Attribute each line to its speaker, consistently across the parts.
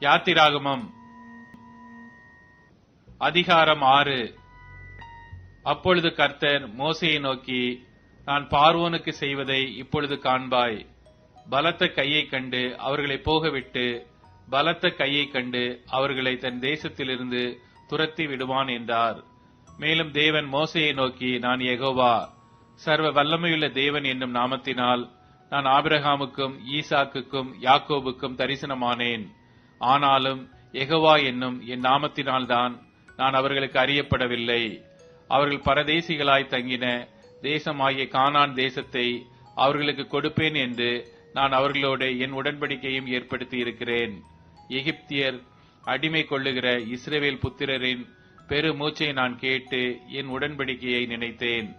Speaker 1: யாத்திராகமம் அதிகாரம் 6. அப்பொழுது கர்த்தர் மோசேயை நோக்கி, நான் பார்வோனுக்கு செய்வதை இப்பொழுது காண்பாய். பலத்த கையை கண்டு அவர்களை போகவிட்டு பலத்த கையை கண்டு அவர்களை தன் தேசத்திலிருந்து துரத்தி விடுவான் என்றார். மேலும் தேவன் மோசேயை நோக்கி, நான் யெகோவா, சர்வ வல்லமையுள்ள தேவன் என்னும் நாமத்தினால் நான் ஆபிரகாமுக்கும் ஈசாக்குக்கும் யாக்கோபுக்கும் தரிசனமானேன். ஆனாலும் யெகோவா என்னும் என் நாமத்தினால்தான் நான் அவர்களுக்கு அறியப்படவில்லை. அவர்கள் பரதேசிகளாய் தங்கின தேசமாகிய கானான் தேசத்தை அவர்களுக்கு கொடுப்பேன் என்று நான் அவர்களோடு என் உடன்படிக்கையும் ஏற்படுத்தி இருக்கிறேன். எகிப்தியர் அடிமை கொள்ளுகிற இஸ்ரவேல் புத்திரரின் பெரு மூச்சை நான் கேட்டு என் உடன்படிக்கையை நினைத்தேன்.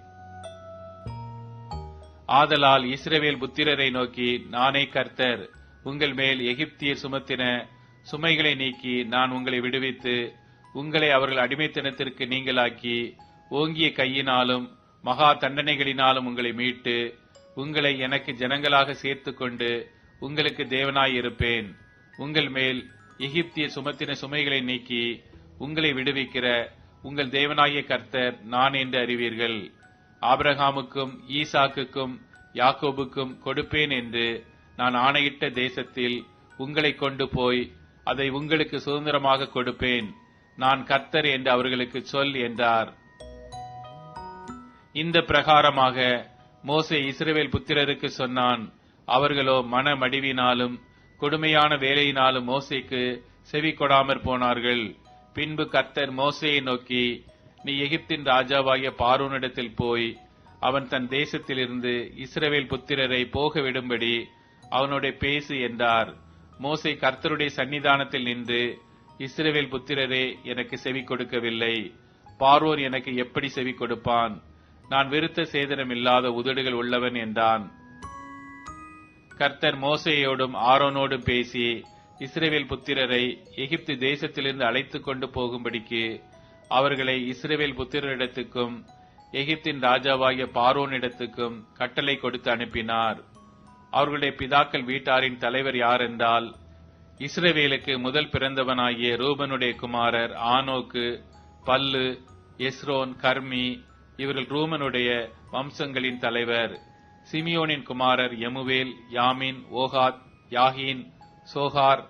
Speaker 1: ஆதலால் இஸ்ரவேல் புத்திரரை நோக்கி, நானே கர்த்தர், உங்கள் மேல் எகிப்தியர் சுமத்தின சுமைகளை நீக்கி நான் உங்களை விடுவித்து உங்களை அவர்கள் அடிமைத்தனத்திற்கு நீங்களாக்கி ஓங்கிய கையினாலும் மகா தண்டனைகளினாலும் உங்களை மீட்டு உங்களை எனக்கு ஜனங்களாக சேர்த்துக்கொண்டு உங்களுக்கு தேவனாயிருப்பேன். உங்கள் மேல் எகிப்திய சுமத்தின சுமைகளை நீக்கி உங்களை விடுவிக்கிற உங்கள் தேவனாகிய கர்த்தர் நான் என்று அறிவீர்கள். ஆபிரகாமுக்கும் ஈசாக்குக்கும் யாக்கோபுக்கும் கொடுப்பேன் என்று நான் ஆணையிட்ட தேசத்தில் உங்களை கொண்டு போய் அதை உங்களுக்கு சுதந்திரமாக கொடுப்பேன். நான் கர்த்தர் என்று அவர்களுக்கு சொல் என்றார். இந்த பிரகாரமாக மோசே இஸ்ரவேல் புத்திரருக்கு சொன்னான். அவர்களோ மனமடிவினாலும் கொடுமையான வேலையினாலும் மோசேக்கு செவி கொடாமற் போனார்கள். பின்பு கர்த்தர் மோசேயை நோக்கி, நீ எகிப்தின் ராஜாவாகிய பார்வோனிடத்தில் போய் அவன் தன் தேசத்திலிருந்து இஸ்ரவேல் புத்திரரை போக விடும்படி அவனுடைய பேசு என்றார். மோசே கர்த்தருடைய சன்னிதானத்தில் நின்று, இஸ்ரவேல் புத்திரரே எனக்கு செவி கொடுக்கவில்லை. பார்வோன் எனக்கு எப்படி செவி கொடுப்பான்? நான் விருத்த சேதனம் இல்லாத உதடுகள் உள்ளவன் என்றான். கர்த்தர் மோசேயோடும் ஆரோனோடும் பேசி இஸ்ரவேல் புத்திரரை எகிப்து தேசத்திலிருந்து அழைத்துக் கொண்டு போகும்படிக்கு அவர்களை இஸ்ரவேல் புத்திரரிடத்துக்கும் எகிப்தின் ராஜாவாகிய பார்வோனிடத்துக்கும் கட்டளை கொடுத்து அனுப்பினார். அவர்களுடைய பிதாக்கள் வீட்டாரின் தலைவர் யார் என்றால், இஸ்ரவேலுக்கு முதல் பிறந்தவனாகிய ரூபனுடைய குமாரர் ஆனோக்கு, பல்லு, எஸ்ரோன், கர்மி. இவர்கள் ரூமனுடைய வம்சங்களின் தலைவர். சிமியோனின் குமாரர் யமுவேல், யாமின், ஓகாத், யாகின், சோகார்,